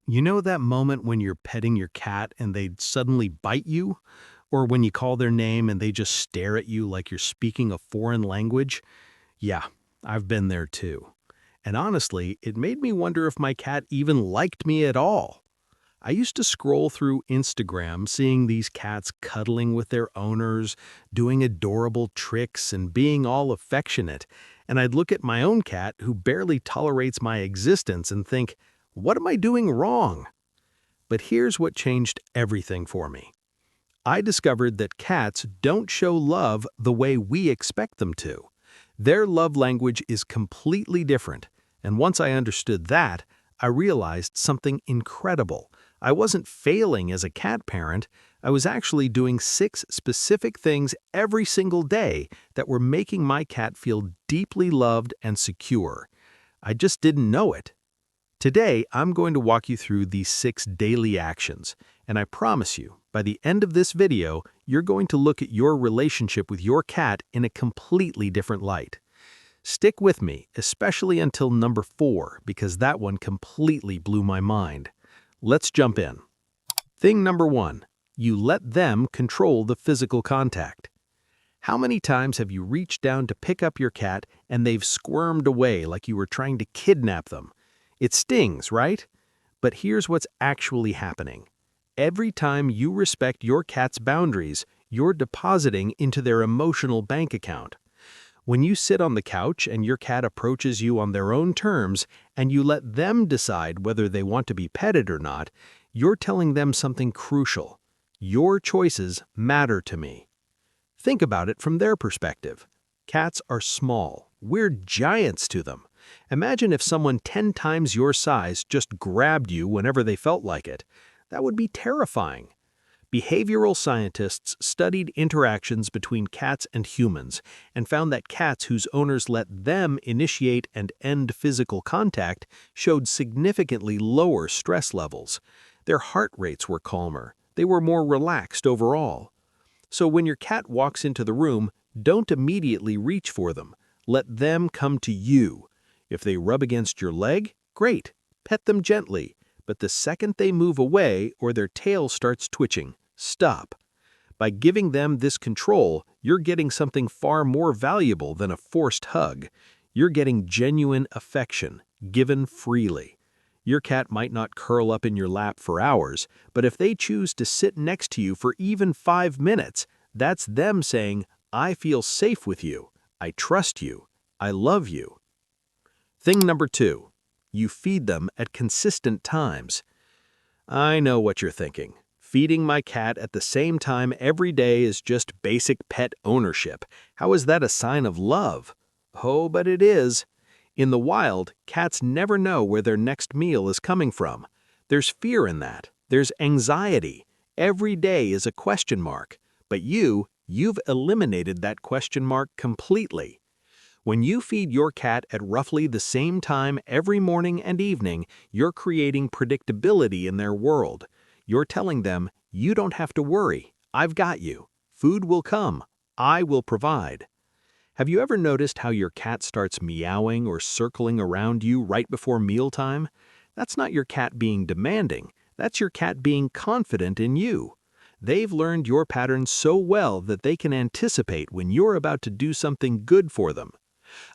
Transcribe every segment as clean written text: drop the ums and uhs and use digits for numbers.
You know that moment when you're petting your cat and they suddenly bite you? Or when you call their name and they just stare at you like you're speaking a foreign language? Yeah, I've been there too. And honestly, it made me wonder if my cat even liked me at all. I used to scroll through Instagram seeing these cats cuddling with their owners, doing adorable tricks, and being all affectionate. And I'd look at my own cat who barely tolerates my existence and think, what am I doing wrong? But here's what changed everything for me. I discovered that cats don't show love the way we expect them to. Their love language is completely different, and once I understood that, I realized something incredible. I wasn't failing as a cat parent, I was actually doing 6 specific things every single day that were making my cat feel deeply loved and secure. I just didn't know it. Today, I'm going to walk you through these 6 daily actions, and I promise you, by the end of this video, you're going to look at your relationship with your cat in a completely different light. Stick with me, especially until number 4, because that one completely blew my mind. Let's jump in. Thing number 1, you let them control the physical contact. How many times have you reached down to pick up your cat and they've squirmed away like you were trying to kidnap them? It stings, right? But here's what's actually happening. Every time you respect your cat's boundaries, you're depositing into their emotional bank account. When you sit on the couch and your cat approaches you on their own terms and you let them decide whether they want to be petted or not, you're telling them something crucial. Your choices matter to me. Think about it from their perspective. Cats are small. We're giants to them. Imagine if someone 10 times your size just grabbed you whenever they felt like it. That would be terrifying. Behavioral scientists studied interactions between cats and humans and found that cats whose owners let them initiate and end physical contact showed significantly lower stress levels. Their heart rates were calmer. They were more relaxed overall. So when your cat walks into the room, don't immediately reach for them. Let them come to you. If they rub against your leg, great, pet them gently. But the second they move away or their tail starts twitching, stop. By giving them this control, you're getting something far more valuable than a forced hug. You're getting genuine affection, given freely. Your cat might not curl up in your lap for hours, but if they choose to sit next to you for even 5 minutes, that's them saying, I feel safe with you, I trust you, I love you. Thing number 2, you feed them at consistent times. I know what you're thinking. Feeding my cat at the same time every day is just basic pet ownership. How is that a sign of love? Oh, but it is. In the wild, cats never know where their next meal is coming from. There's fear in that. There's anxiety. Every day is a question mark. But you've eliminated that question mark completely. When you feed your cat at roughly the same time every morning and evening, you're creating predictability in their world. You're telling them, you don't have to worry. I've got you. Food will come. I will provide. Have you ever noticed how your cat starts meowing or circling around you right before mealtime? That's not your cat being demanding. That's your cat being confident in you. They've learned your patterns so well that they can anticipate when you're about to do something good for them.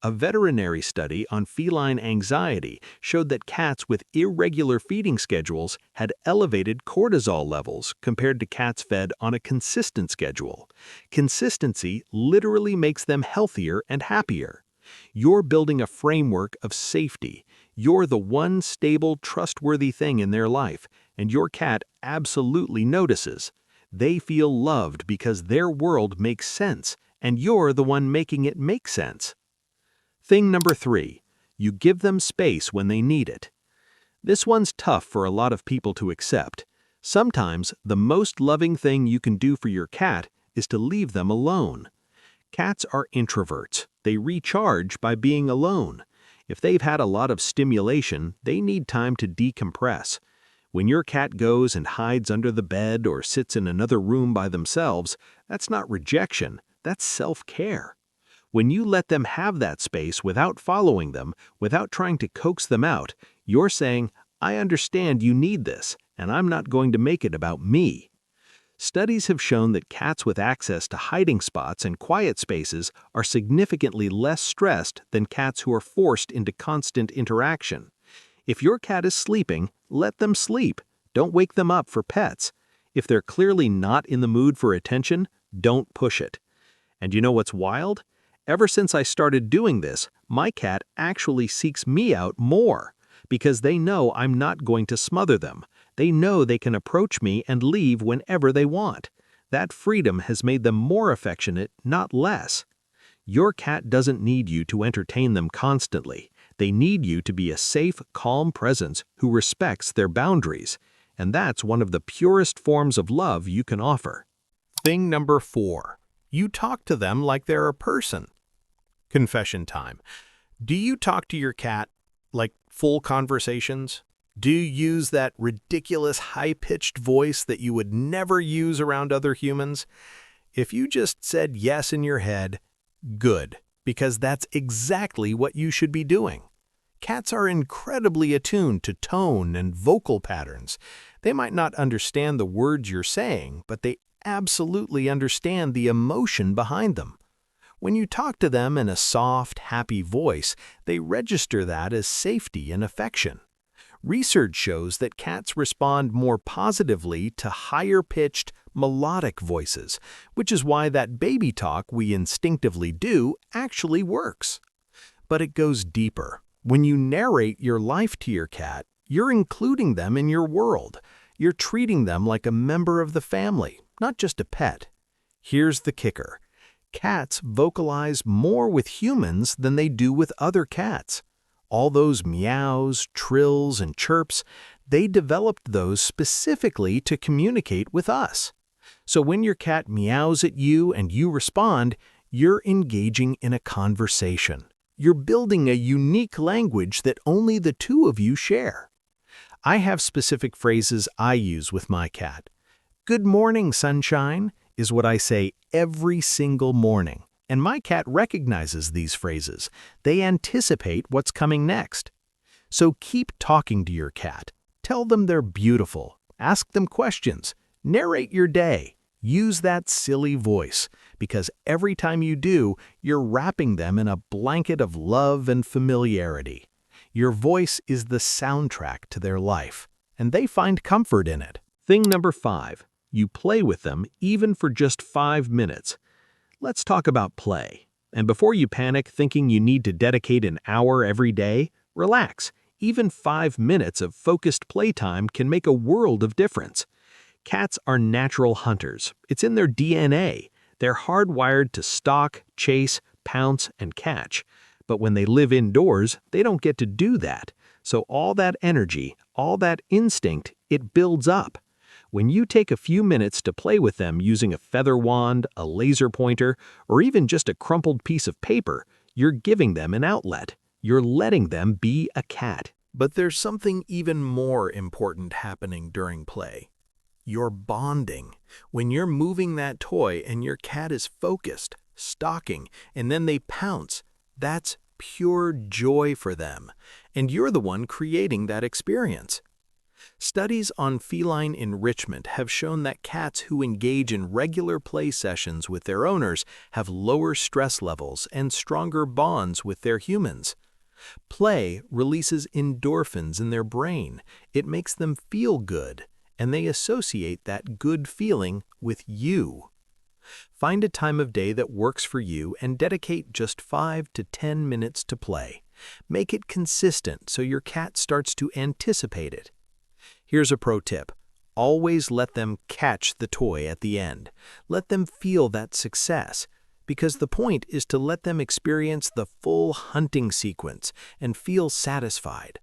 A veterinary study on feline anxiety showed that cats with irregular feeding schedules had elevated cortisol levels compared to cats fed on a consistent schedule. Consistency literally makes them healthier and happier. You're building a framework of safety. You're the one stable, trustworthy thing in their life, and your cat absolutely notices. They feel loved because their world makes sense, and you're the one making it make sense. Thing number 3, you give them space when they need it. This one's tough for a lot of people to accept. Sometimes the most loving thing you can do for your cat is to leave them alone. Cats are introverts. They recharge by being alone. If they've had a lot of stimulation, they need time to decompress. When your cat goes and hides under the bed or sits in another room by themselves, that's not rejection, that's self-care. When you let them have that space without following them, without trying to coax them out, you're saying, I understand you need this, and I'm not going to make it about me. Studies have shown that cats with access to hiding spots and quiet spaces are significantly less stressed than cats who are forced into constant interaction. If your cat is sleeping, let them sleep. Don't wake them up for pets. If they're clearly not in the mood for attention, don't push it. And you know what's wild? Ever since I started doing this, my cat actually seeks me out more because they know I'm not going to smother them. They know they can approach me and leave whenever they want. That freedom has made them more affectionate, not less. Your cat doesn't need you to entertain them constantly. They need you to be a safe, calm presence who respects their boundaries. And that's one of the purest forms of love you can offer. Thing number 4. You talk to them like they're a person. Confession time. Do you talk to your cat like full conversations? Do you use that ridiculous high-pitched voice that you would never use around other humans? If you just said yes in your head, good, because that's exactly what you should be doing. Cats are incredibly attuned to tone and vocal patterns. They might not understand the words you're saying, but they absolutely understand the emotion behind them. When you talk to them in a soft, happy voice, they register that as safety and affection. Research shows that cats respond more positively to higher-pitched, melodic voices, which is why that baby talk we instinctively do actually works. But it goes deeper. When you narrate your life to your cat, you're including them in your world. You're treating them like a member of the family, not just a pet. Here's the kicker. Cats vocalize more with humans than they do with other cats. All those meows, trills, and chirps, they developed those specifically to communicate with us. So when your cat meows at you and you respond, you're engaging in a conversation. You're building a unique language that only the two of you share. I have specific phrases I use with my cat. "Good morning, sunshine," is what I say every single morning. And my cat recognizes these phrases. They anticipate what's coming next. So keep talking to your cat. Tell them they're beautiful. Ask them questions. Narrate your day. Use that silly voice, because every time you do, you're wrapping them in a blanket of love and familiarity. Your voice is the soundtrack to their life, and they find comfort in it. Thing number 5. You play with them even for just 5 minutes. Let's talk about play. And before you panic thinking you need to dedicate an hour every day, relax. Even 5 minutes of focused playtime can make a world of difference. Cats are natural hunters. It's in their DNA. They're hardwired to stalk, chase, pounce, and catch. But when they live indoors, they don't get to do that. So all that energy, all that instinct, it builds up. When you take a few minutes to play with them using a feather wand, a laser pointer, or even just a crumpled piece of paper, you're giving them an outlet. You're letting them be a cat. But there's something even more important happening during play. You're bonding. When you're moving that toy and your cat is focused, stalking, and then they pounce, that's pure joy for them. And you're the one creating that experience. Studies on feline enrichment have shown that cats who engage in regular play sessions with their owners have lower stress levels and stronger bonds with their humans. Play releases endorphins in their brain. It makes them feel good, and they associate that good feeling with you. Find a time of day that works for you and dedicate just 5 to 10 minutes to play. Make it consistent so your cat starts to anticipate it. Here's a pro tip. Always let them catch the toy at the end. Let them feel that success, because the point is to let them experience the full hunting sequence and feel satisfied.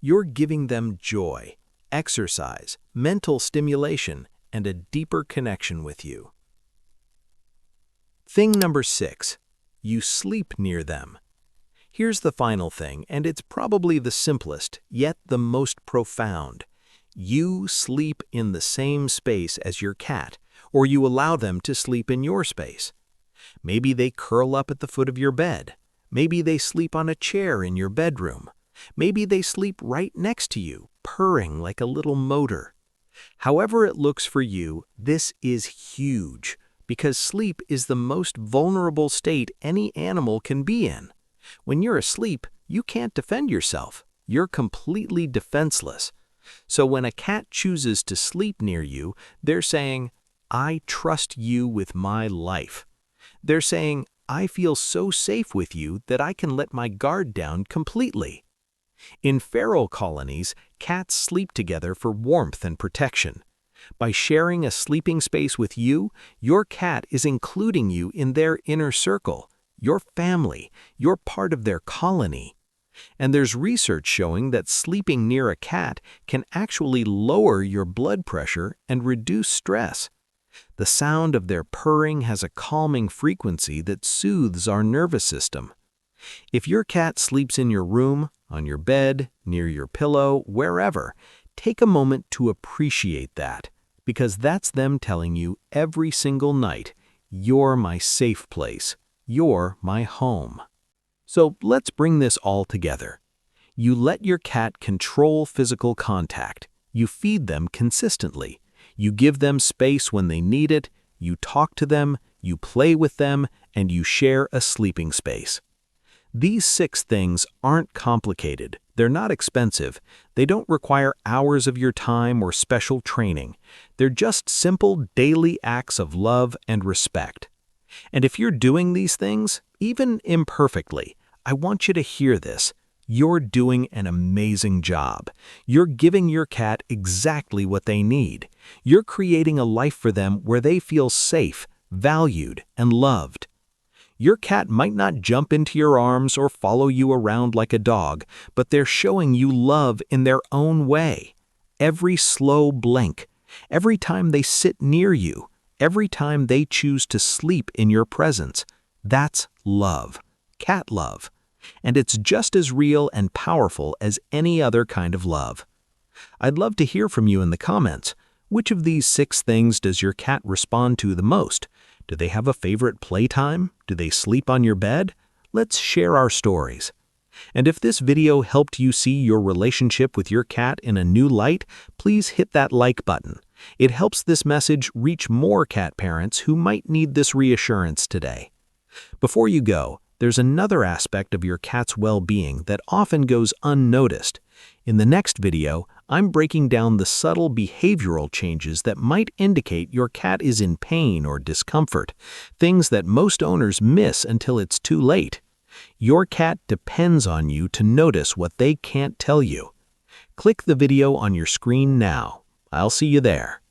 You're giving them joy, exercise, mental stimulation, and a deeper connection with you. Thing number 6. You sleep near them. Here's the final thing, and it's probably the simplest, yet the most profound. You sleep in the same space as your cat, or you allow them to sleep in your space. Maybe they curl up at the foot of your bed. Maybe they sleep on a chair in your bedroom. Maybe they sleep right next to you, purring like a little motor. However it looks for you, this is huge, because sleep is the most vulnerable state any animal can be in. When you're asleep, you can't defend yourself. You're completely defenseless. So when a cat chooses to sleep near you, they're saying, "I trust you with my life." They're saying, "I feel so safe with you that I can let my guard down completely." In feral colonies, cats sleep together for warmth and protection. By sharing a sleeping space with you, your cat is including you in their inner circle, your family, you're part of their colony. And there's research showing that sleeping near a cat can actually lower your blood pressure and reduce stress. The sound of their purring has a calming frequency that soothes our nervous system. If your cat sleeps in your room, on your bed, near your pillow, wherever, take a moment to appreciate that, because that's them telling you every single night, "You're my safe place. You're my home." So let's bring this all together. You let your cat control physical contact. You feed them consistently. You give them space when they need it. You talk to them, you play with them, and you share a sleeping space. These 6 things aren't complicated. They're not expensive. They don't require hours of your time or special training. They're just simple daily acts of love and respect. And if you're doing these things, even imperfectly, I want you to hear this. You're doing an amazing job. You're giving your cat exactly what they need. You're creating a life for them where they feel safe, valued, and loved. Your cat might not jump into your arms or follow you around like a dog, but they're showing you love in their own way. Every slow blink, every time they sit near you, every time they choose to sleep in your presence, that's love, cat love. And it's just as real and powerful as any other kind of love. I'd love to hear from you in the comments. Which of these 6 things does your cat respond to the most? Do they have a favorite playtime? Do they sleep on your bed? Let's share our stories. And if this video helped you see your relationship with your cat in a new light, please hit that like button. It helps this message reach more cat parents who might need this reassurance today. Before you go, there's another aspect of your cat's well-being that often goes unnoticed. In the next video, I'm breaking down the subtle behavioral changes that might indicate your cat is in pain or discomfort, things that most owners miss until it's too late. Your cat depends on you to notice what they can't tell you. Click the video on your screen now. I'll see you there.